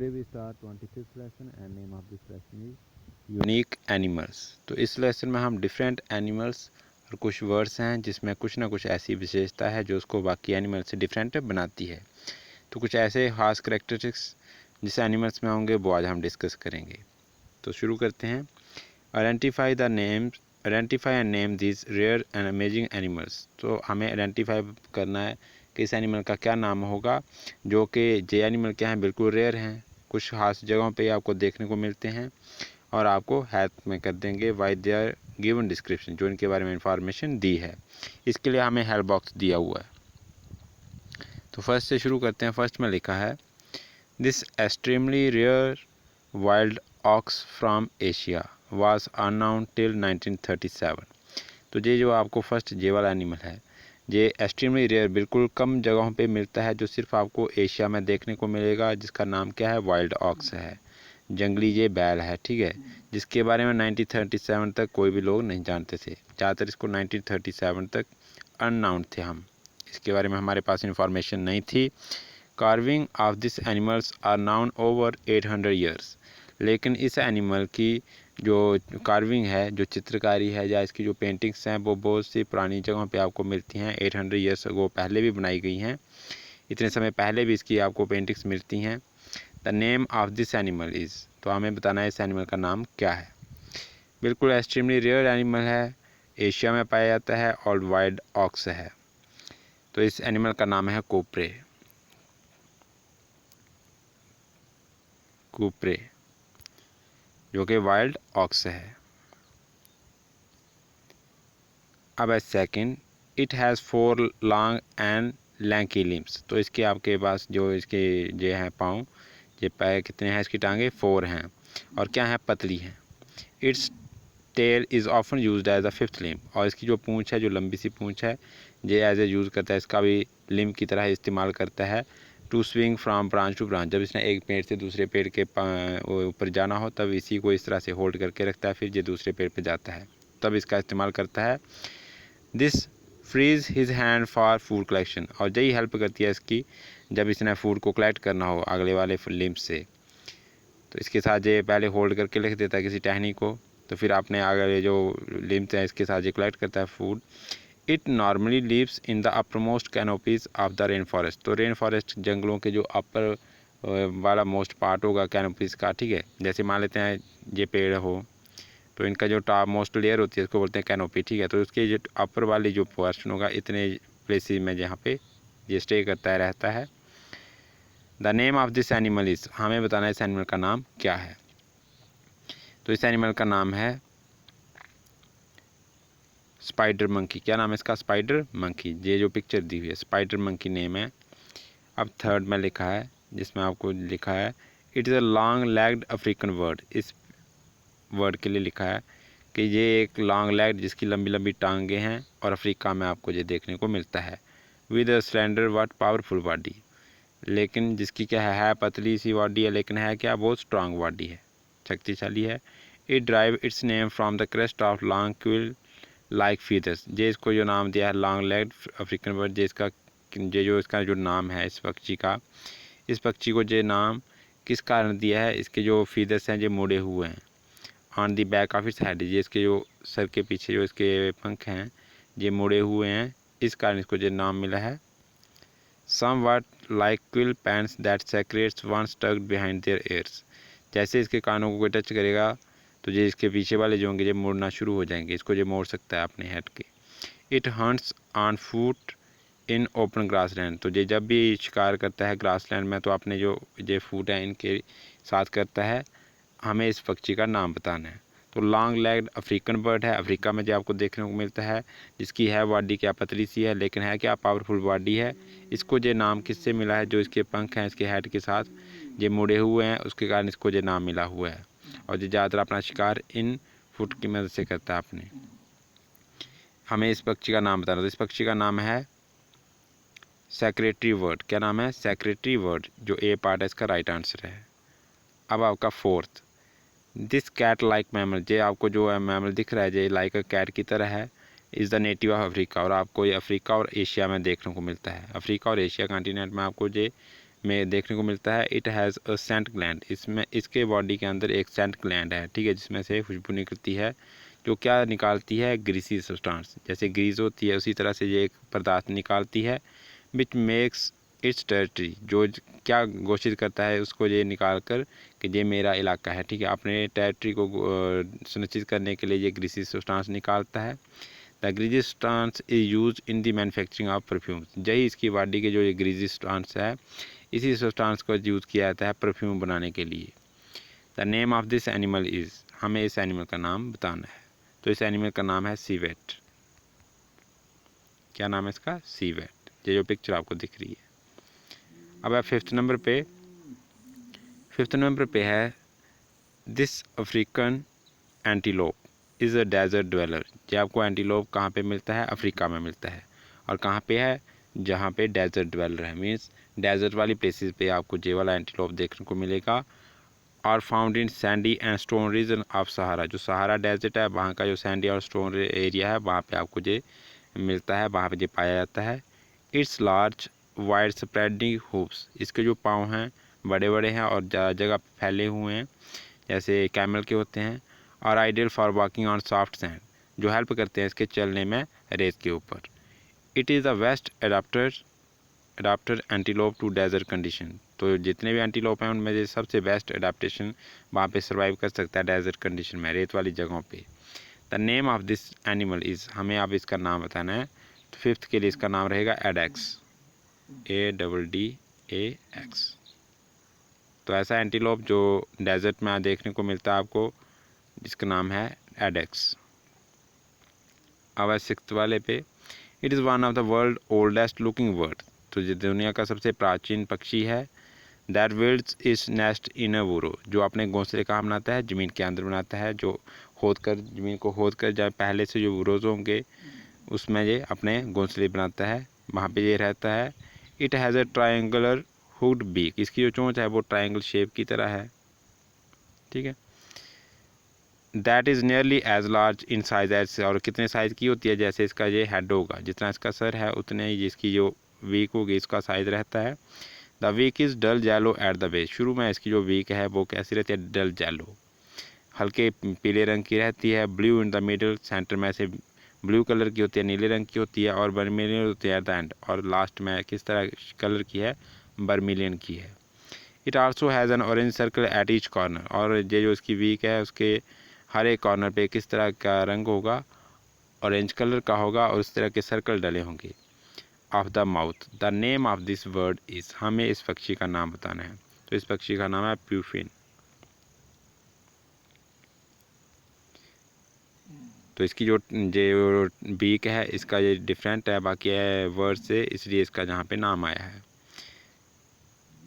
Today we start 25th lesson and name of this lesson is unique animals. तो इस lesson में हम different animals और कुछ वर्ड्स हैं जिसमें कुछ ना कुछ ऐसी विशेषता है जो उसको बाकी एनिमल से डिफरेंट बनाती है। तो कुछ ऐसे खास करेक्टरिस्टिक्स जिस एनिमल्स में होंगे वो आज हम डिस्कस करेंगे। तो शुरू करते हैं। Identify and name this rare and amazing animals. तो हमें आइडेंटिफाई करना है कि इस एनिमल का क्या नाम होगा जो कि ये एनिमल क्या हैं, बिल्कुल रेयर हैं, कुछ खास जगहों पे आपको देखने को मिलते हैं और आपको हेल्प में कर देंगे why they are given description, जो इनके बारे में इंफॉर्मेशन दी है। इसके लिए हमें हेल्प बॉक्स दिया हुआ है। तो फर्स्ट से शुरू करते हैं। फर्स्ट में लिखा है this extremely rare wild ox from Asia was unknown till 1937। तो ये जो आपको फर्स्ट ये वाला एनिमल है, ये एक्सट्रीमली रेयर, बिल्कुल कम जगहों पे मिलता है, जो सिर्फ आपको एशिया में देखने को मिलेगा, जिसका नाम क्या है, वाइल्ड ऑक्स है, जंगली ये बैल है, ठीक है, जिसके बारे में 1937 तक कोई भी लोग नहीं जानते थे। ज़्यादातर इसको 1937 तक अननाउन थे, हम इसके बारे में हमारे पास इंफॉर्मेशन नहीं थी। Carving of this animals are known over 800 years. लेकिन इस एनिमल की जो कार्विंग है, जो चित्रकारी है या इसकी जो पेंटिंग्स हैं, वो बहुत सी पुरानी जगहों पे आपको मिलती हैं। 800 ईयर्स वो पहले भी बनाई गई हैं, इतने समय पहले भी इसकी आपको पेंटिंग्स मिलती हैं। The name of this animal is, तो हमें बताना है इस एनिमल का नाम क्या है। बिल्कुल एक्सट्रीमली रेयर एनिमल है, एशिया में पाया जाता है और वाइल्ड ऑक्स है। तो इस एनिमल का नाम है कोपरे। कुपरे जो कि वाइल्ड ऑक्स है। अब second, it has 4 long and lanky limbs. तो इसके आपके पास जो इसके ये हैं पाँव, ये पैर कितने हैं, इसकी टांगे 4 हैं और क्या है, पतली हैं। Its tail is often used as a 5th limb. और इसकी जो पूँछ है, जो लंबी सी पूँछ है, ये एज ए यूज़ करता है, इसका भी लिम्ब की तरह इस्तेमाल करता है। To swing from branch to branch, जब इसने एक पेड़ से दूसरे पेड़ के ऊपर जाना हो तब इसी को इस तरह से होल्ड करके रखता है, फिर ये दूसरे पेड़ पर जाता है, तब इसका इस्तेमाल करता है। This frees his hand for food collection, और यही हेल्प करती है इसकी जब इसने फूड को कलेक्ट करना हो अगले वाले लिम्ब से। तो इसके साथ ये पहले होल्ड करके लिख देता है किसी टहनी को, तो फिर आपने अगर जो लिम्स हैं इसके साथ ये कलेक्ट करता है food. It normally lives in the upper most canopies of the rain forest. तो रेन फॉरेस्ट जंगलों के जो अपर वाला मोस्ट पार्ट होगा कैनोपीज का, ठीक है, जैसे मान लेते हैं ये पेड़ हो तो इनका जो टॉप मोस्ट लेयर होती है इसको बोलते हैं कैनोपी, ठीक है। तो उसके जो अपर वाली जो पोर्शन होगा, इतने प्लेसेस में जहाँ पे ये स्टे करता है, रहता है। The name of this animal is, हमें बताना है इस एनिमल का नाम क्या है। तो इस एनिमल का नाम है स्पाइडर मंकी। क्या नाम है इसका, स्पाइडर मंकी। ये जो पिक्चर दी हुई है स्पाइडर मंकी नेम है। अब थर्ड में लिखा है, जिसमें आपको लिखा है it is a long legged African word. इस वर्ड के लिए लिखा है कि ये एक लॉन्ग लेग, जिसकी लंबी लंबी टांगे हैं और अफ्रीका में आपको ये देखने को मिलता है। With a slender but powerful body, लेकिन जिसकी क्या है पतली सी बॉडी है, लेकिन है क्या, बहुत स्ट्रांग बॉडी है, शक्तिशाली है। It drive it's name from the crest of long quill like feathers. ये इसको जो नाम दिया है लॉन्ग लेग्ड अफ्रीकन बर्ड, ये इसका ये जो इसका जो नाम है इस पक्षी का, इस पक्षी को ये नाम किस कारण दिया है, इसके जो फीदर्स हैं ये मुड़े हुए हैं। On the back of its head, ये इसके जो सर के पीछे जो इसके पंख हैं ये मुड़े हुए हैं, इस कारण इसको ये नाम मिला है। Somewhat like quill pants that secrets once tucked behind their ears। जैसे इसके कानों को कोई टच करेगा तो ये इसके पीछे वाले जो होंगे ये मुड़ना शुरू हो जाएंगे, इसको ये मोड़ सकता है अपने हेड के। It hunts on foot in open grass land. तो ये जब भी शिकार करता है ग्रास लैंड में तो अपने जो ये फूट हैं इनके साथ करता है। हमें इस पक्षी का नाम बताना है। तो लॉन्ग लेग्ड अफ्रीकन बर्ड है, अफ्रीका में जो आपको देखने को मिलता है, जिसकी है बॉडी क्या, पतली सी है, लेकिन है क्या, पावरफुल बॉडी है। इसको ये नाम किससे मिला है, जो इसके पंख हैं इसके हेड के साथ ये मुड़े हुए हैं, उसके कारण इसको ये नाम मिला हुआ है। और ये ज़्यादातर अपना शिकार इन फुट की मदद से करता है अपने। हमें इस पक्षी का नाम बताना, तो इस पक्षी का नाम है सेक्रेटरी वर्ड। क्या नाम है, सेक्रेटरी वर्ड, जो ए पार्ट है इसका राइट आंसर है। अब आपका fourth, this cat like mammal, ये आपको जो है मैमल दिख रहा है ये लाइक अ कैट की तरह है, is the native of Africa. और आपको ये अफ्रीका और एशिया में देखने को मिलता है। अफ्रीका और एशिया कॉन्टिनेंट में आपको ये में देखने को मिलता है। It has a scent gland, इसमें इसके बॉडी के अंदर एक सेंट ग्लैंड है, ठीक है, जिसमें से खुशबू निकलती है जो क्या निकालती है, ग्रीसी सब्सटेंस, जैसे ग्रीस होती है उसी तरह से ये एक पदार्थ निकालती है। विच मेक्स इट्स टेरिटरी, जो क्या घोषित करता है उसको ये निकाल कर कि ये मेरा इलाका है, ठीक है, अपने टेरिटरी को सुनिश्चित करने के लिए ये ग्रीसी सब्सटेंस निकालता है। The greasy substance is use in the manufacturing of perfume, यही इसकी बॉडी के जो ये ग्रीसी सब्सटेंस है इसी सब्सटेंस को यूज़ किया जाता है परफ्यूम बनाने के लिए। The name of this animal is, हमें इस एनिमल का नाम बताना है। तो इस एनिमल का नाम है सीवेट। क्या नाम है इसका? सीवेट, ये जो पिक्चर आपको दिख रही है। अब है फिफ्थ नंबर पे है this African antelope is a desert dweller. ये आपको एंटीलोप कहाँ पे मिलता है? अफ्रीका में मिलता है। और कहाँ पे है? जहाँ पे डेजर्ट ड्वेलर है, मीन्स डेजर्ट वाली प्लेसेस पे आपको ये वाला एंटीलोप देखने को मिलेगा। और found in sandy and stone region of Sahara, जो सहारा डेजर्ट है वहाँ का जो सैंडी और स्टोन एरिया है वहाँ पे आपको ये मिलता है, वहाँ पे ये पाया जाता है। It's large wide spreading hoops, इसके जो पाँव हैं बड़े बड़े हैं और ज़्यादा जगह फैले हुए हैं जैसे कैमल के होते हैं। और ideal for walking on soft sand, जो हेल्प करते हैं इसके चलने में रेत के ऊपर। It is the best adapter antelope to desert condition, तो जितने भी एंटीलोप हैं उनमें से सबसे बेस्ट एडाप्टेशन वहाँ पे सर्वाइव कर सकता है डेजर्ट कंडीशन में, रेत वाली जगहों पे। The name of this animal is, हमें अब इसका नाम बताना है। तो फिफ्थ के लिए इसका नाम रहेगा एडेक्स, ADDAX। तो ऐसा एंटीलोप जो डेजर्ट में देखने को मिलता है आपको, जिसका नाम है एडेक्स। अब सिक्स्थ वाले पे, it is one of the world oldest looking bird, तो ये दुनिया का सबसे प्राचीन पक्षी है। That builds its nest in a burrow, जो अपने घोंसले कहाँ बनाता है? ज़मीन के अंदर बनाता है, जो ज़मीन को खोद कर जब पहले से जो बुरोज होंगे उसमें ये अपने घोंसले बनाता है, वहाँ पे ये रहता है। It has a triangular hood beak, इसकी जो चोंच है वो ट्रायंगल शेप की तरह है, ठीक है। That is nearly as large in size as, और कितने साइज़ की होती है? जैसे इसका ये हेड होगा, जितना इसका सर है उतने ही इसकी जो वीक होगी इसका साइज़ रहता है। The beak is dull yellow at the base, शुरू में इसकी जो वीक है वो कैसी रहती है? डल येलो, हल्के पीले रंग की रहती है। Blue in the middle, centre में से ब्लू कलर की होती है, नीले रंग की होती है। और बर्मिलियन होती है एट द एंड, और लास्ट में किस तरह कलर की है? बर्मिलियन की है। It also has an orange circle at each corner, और ये जो इसकी वीक है उसके हर एक कॉर्नर पे किस तरह का रंग होगा? ऑरेंज कलर का होगा, और उस तरह के सर्कल डले होंगे। Of the mouth, the name of this bird is, हमें इस पक्षी का नाम बताना है। तो इस पक्षी का नाम है प्यूफिन। तो इसकी जो बीक है इसका ये डिफरेंट है बाकी वर्ड से, इसलिए इसका जहाँ पे नाम आया है।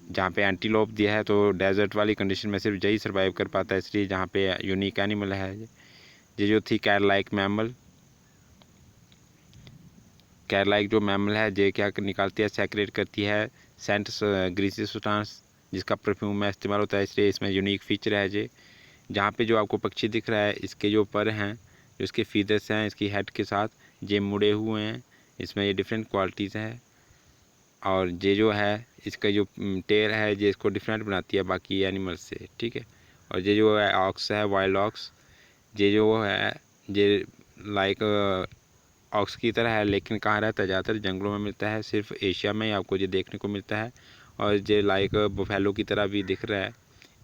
जहाँ पे एंटीलोप दिया है तो डेजर्ट वाली कंडीशन में सिर्फ यही सर्वाइव कर पाता है, इसलिए जहाँ पे यूनिक एनिमल है ये जो थी cat like mammal. Cat like जो मैमल है ये क्या निकालती है? सेक्रेट करती है सेंट ग्रीसी सब्सटेंस, जिसका परफ्यूम में इस्तेमाल होता है, इसलिए इसमें यूनिक फीचर है ये। जहाँ पे जो आपको पक्षी दिख रहा है इसके जो पर हैं, जो इसके फीदर्स हैं इसकी हेड के साथ ये मुड़े हुए हैं, इसमें ये डिफरेंट क्वालिटीज़ हैं। और ये जो है इसका जो टेल है ये इसको डिफरेंट बनाती है बाकी एनिमल्स से, ठीक है। और ये जो है ऑक्स है, वाइल्ड ऑक्स, ये जो है ये लाइक ऑक्स की तरह है, लेकिन कहाँ रहता है? ज़्यादातर जंगलों में मिलता है, सिर्फ एशिया में ही आपको ये देखने को मिलता है। और ये लाइक बफेलो की तरह भी दिख रहा है,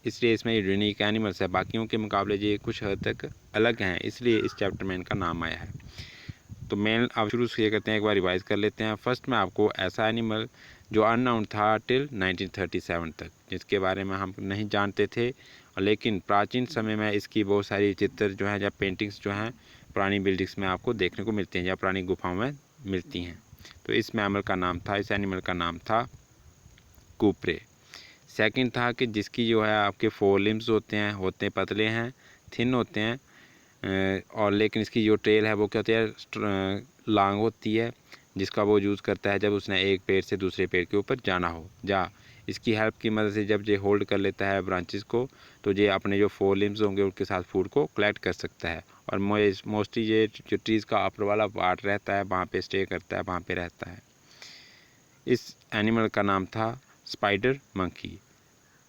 इसलिए इसमें यूनिक एनिमल्स है, बाकियों के मुकाबले ये कुछ हद तक अलग हैं, इसलिए इस चैप्टर में इनका नाम आया है। तो मेन आप शुरू से करते हैं, एक बार रिवाइज कर लेते हैं। फर्स्ट में आपको ऐसा एनिमल जो अननाउन था टिल 1937 तक, जिसके बारे में हम नहीं जानते थे, लेकिन प्राचीन समय में इसकी बहुत सारी चित्र जो हैं या पेंटिंग्स जो हैं पुरानी बिल्डिंग्स में आपको देखने को मिलती हैं या पुरानी गुफाओं में मिलती हैं। तो इस मैमल का नाम था, इस एनिमल का नाम था कुपरे। सेकंड था कि जिसकी जो है आपके 4 लिम्स होते पतले हैं, थिन होते हैं, और लेकिन इसकी जो टेल है वो क्या होती है? लॉन्ग होती है, जिसका वो यूज़ करता है जब उसने एक पेड़ से दूसरे पेड़ के ऊपर जाना हो। इसकी हेल्प की मदद से जब ये होल्ड कर लेता है ब्रांचेस को, तो ये अपने जो 4 लिम्स होंगे उनके साथ फूड को कलेक्ट कर सकता है। और मोस्टली ये जो ट्रीज़ का अपर वाला पार्ट रहता है वहाँ पे स्टे करता है, वहाँ पे रहता है। इस एनिमल का नाम था स्पाइडर मंकी।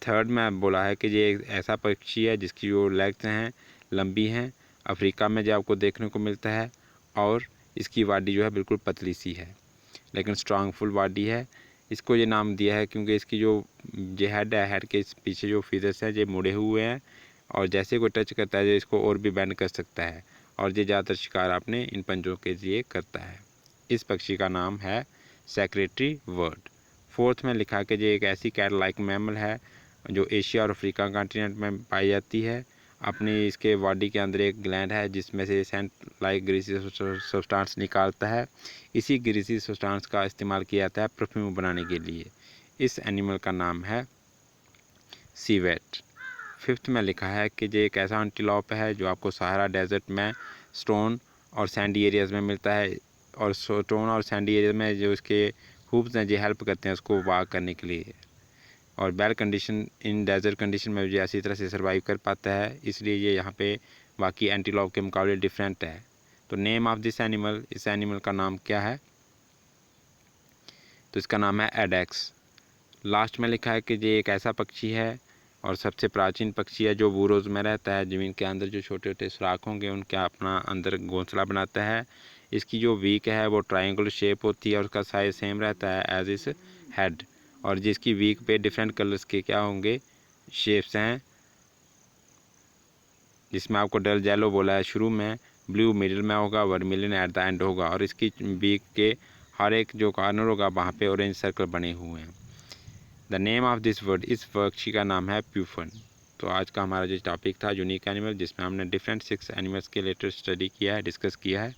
थर्ड में बोला है कि ये एक ऐसा पक्षी है जिसकी जो लेग्स हैं लंबी हैं, अफ्रीका में जो आपको देखने को मिलता है, और इसकी बॉडी जो है बिल्कुल पतली सी है लेकिन स्ट्रांगफुल बॉडी है। इसको ये नाम दिया है क्योंकि इसकी जो हेड है, हेड के पीछे जो फीदर्स हैं ये मुड़े हुए हैं और जैसे कोई टच करता है इसको और भी बेंड कर सकता है, और ये ज़्यादातर शिकार अपने इन पंजों के लिए करता है। इस पक्षी का नाम है सेक्रेटरी बर्ड। फोर्थ में लिखा कि ये एक ऐसी कैट लाइक मैमल है जो एशिया और अफ्रीका कॉन्टिनेंट में पाई जाती है। अपनी इसके बॉडी के अंदर एक ग्लैंड है जिसमें से सेंट लाइक ग्रीसी सब्सटेंस निकालता है। इसी ग्रीसी सब्सटेंस का इस्तेमाल किया जाता है परफ्यूम बनाने के लिए। इस एनिमल का नाम है सीवेट। फिफ्थ में लिखा है कि ये एक ऐसा एंटीलोप है जो आपको सहारा डेजर्ट में स्टोन और सैंडी एरियाज़ में मिलता है, और स्टोन और सैंडी एरिया में जो इसके हूप्स हैं ये हेल्प करते हैं उसको वॉक करने के लिए, और bad condition in desert condition में ये अच्छी तरह से सर्वाइव कर पाता है, इसलिए ये यहाँ पे बाकी एंटीलोप के मुकाबले डिफरेंट है। तो नेम ऑफ दिस एनिमल, इस एनिमल का नाम क्या है? तो इसका नाम है एडेक्स। लास्ट में लिखा है कि ये एक ऐसा पक्षी है और सबसे प्राचीन पक्षी है जो बुरोज में रहता है। ज़मीन के अंदर जो छोटे छोटे सुराख होंगे उनके अपना अंदर घोंसला बनाता है। इसकी जो वीक है वो ट्रायंगुलर शेप होती है और उसका साइज सेम रहता है एज इस हेड, और जिसकी वीक पे डिफरेंट कलर्स के क्या होंगे, शेप्स हैं, जिसमें आपको डल येलो बोला है शुरू में, ब्लू मिडिल में होगा, वर्मिलियन एट द एंड होगा, और इसकी वीक के हर एक जो कॉर्नर होगा वहाँ पे ऑरेंज सर्कल बने हुए हैं। The name of this word, इस पक्षी का नाम है प्यूफन। तो आज का हमारा जो टॉपिक था यूनिक एनिमल, जिसमें हमने डिफरेंट 6 एनिमल्स के रिलेटेड स्टडी किया है, डिस्कस किया है।